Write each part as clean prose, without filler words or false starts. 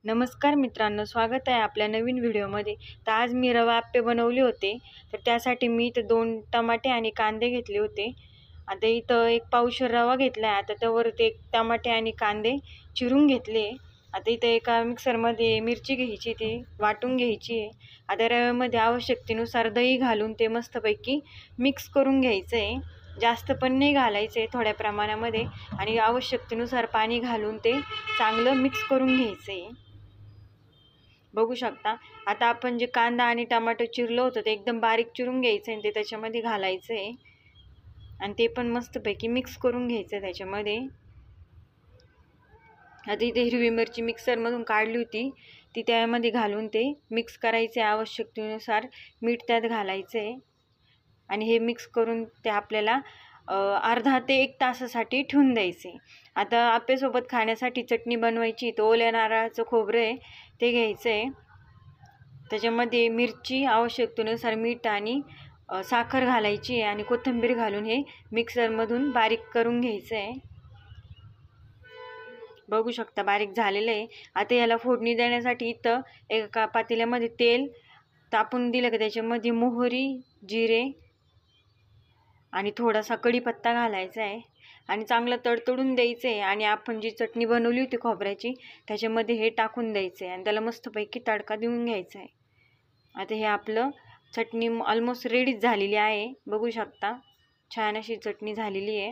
नमस्कार मित्रांनो, स्वागत आहे आपल्या नवीन व्हिडिओमध्ये। तर आज मी रवा आप्पे बनवले होते। तर त्यासाठी मी इथं 2 टमाटे आणि कांदे घेतले होते। आता इथं 1 पावशेर रवा घेतला आहे। आता त्यावर ते टमाटे आणि कांदे चिरून घेतले। आता इथं एका मिक्सरमध्ये मिरची घ्यायची, ती वाटून घ्यायची आहे। आता रव्यामध्ये आवश्यकतेनुसार दही घालून ते मस्तपैकी मिक्स करून घ्यायचं आहे। जास्त पण नाही घालायचे, थोड्या प्रमाणामध्ये, आणि आवश्यकतेनुसार पाणी घालून ते चांगलं मिक्स करून घ्यायचं आहे। बघू शकता। आता आपण जे कांदा आणि टमाटर चिरलं होतं ते एकदम बारीक चिरून घ्यायचं आणि ते त्याच्यामध्ये घालायचं आहे आणि ते पण मस्तपैकी मिक्स करून घ्यायचं त्याच्यामध्ये। आता इथे हिरवी मिरची मिक्सरमधून काढली होती, ती त्यामध्ये घालून ते मिक्स करायचे। आवश्यकतेनुसार मीठ त्यात घालायचं आहे आणि हे मिक्स करून ते आपल्याला अर्धा ते 1 तासासाठी ठेवून द्यायचे। आता आप्पेसोबत खाण्यासाठी चटणी बनवायची, तर ओल्या नारळाचं खोबरं आहे ते घ्यायचं आहे। त्याच्यामध्ये मिरची, आवश्यकतेनुसार मीठ आणि साखर घालायची आहे आणि कोथिंबीर घालून हे मिक्सरमधून बारीक करून घ्यायचं आहे। बघू शकता बारीक झालेलं आहे। आता याला फोडणी देण्यासाठी इथं एका पातेल्यामध्ये तेल तापून दिलं की त्याच्यामध्ये मोहरी, जिरे आणि थोडासा कढीपत्ता घालायचा आहे आणि चांगलं तडतडून द्यायचं आहे आणि आपण जी चटणी बनवली होती खोबऱ्याची त्याच्यामध्ये हे टाकून द्यायचं आहे आणि त्याला मस्तपैकी तडका देऊन घ्यायचा आहे। आता हे आपलं चटणी ऑलमोस्ट रेडीच झालेली आहे। बघू शकता छान अशी चटणी झालेली आहे।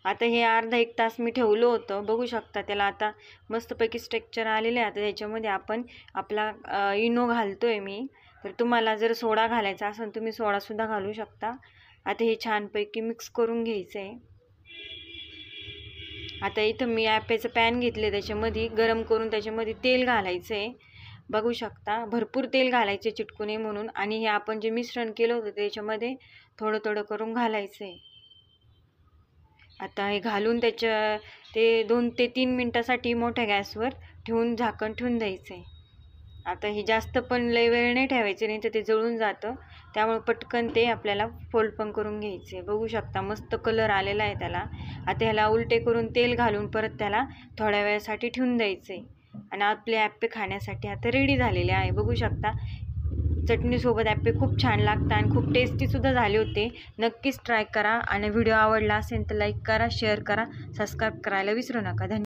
आता हे अर्धा 1 तास मी ठेवलं होतं। बघू शकता त्याला आता मस्तपैकी स्ट्रक्चर आलेलं आहे। आता त्याच्यामध्ये आपण आपला इनो घालतोय मी। तर तुम्हाला जर सोडा घालायचा असेल तुम्ही सोडासुद्धा घालू शकता। आता हे छानपैकी मिक्स करून घ्यायचं आहे। आता इथं मी आप्याचं पॅन घेतले, त्याच्यामध्ये गरम करून त्याच्यामध्ये तेल घालायचं आहे। बघू शकता भरपूर तेल घालायचे चिटकू नये म्हणून, आणि हे आपण जे मिश्रण केलं होतं त्याच्यामध्ये थोडं थोडं करून घालायचं आहे। आता हे घालून ते 2 ते 3 मिनिटासाठी मोठ्या गॅसवर ठेवून झाकण ठेवून द्यायचं आहे। आता हे जास्त पण लय वेळ नाही ठेवायचं, नाही तर ते जळून जातं। त्यामुळे पटकन ते आपल्याला फोल्ड पण करून घ्यायचं आहे। बघू शकता मस्त कलर आलेला आहे त्याला। आता ह्याला उलटे करून तेल घालून परत त्याला थोड्या वेळासाठी ठेवून द्यायचं आहे आणि आपले आप्पे खाण्यासाठी आता रेडी झालेले आहे। बघू शकता चटणीसोबत आप्पे खूप छान लागतात आणि खूप टेस्टीसुद्धा झाले होते। नक्कीच ट्राय करा आणि व्हिडिओ आवडला असेल तर लाईक करा, शेअर करा, सबस्क्राईब करायला विसरू नका। धन्यवाद।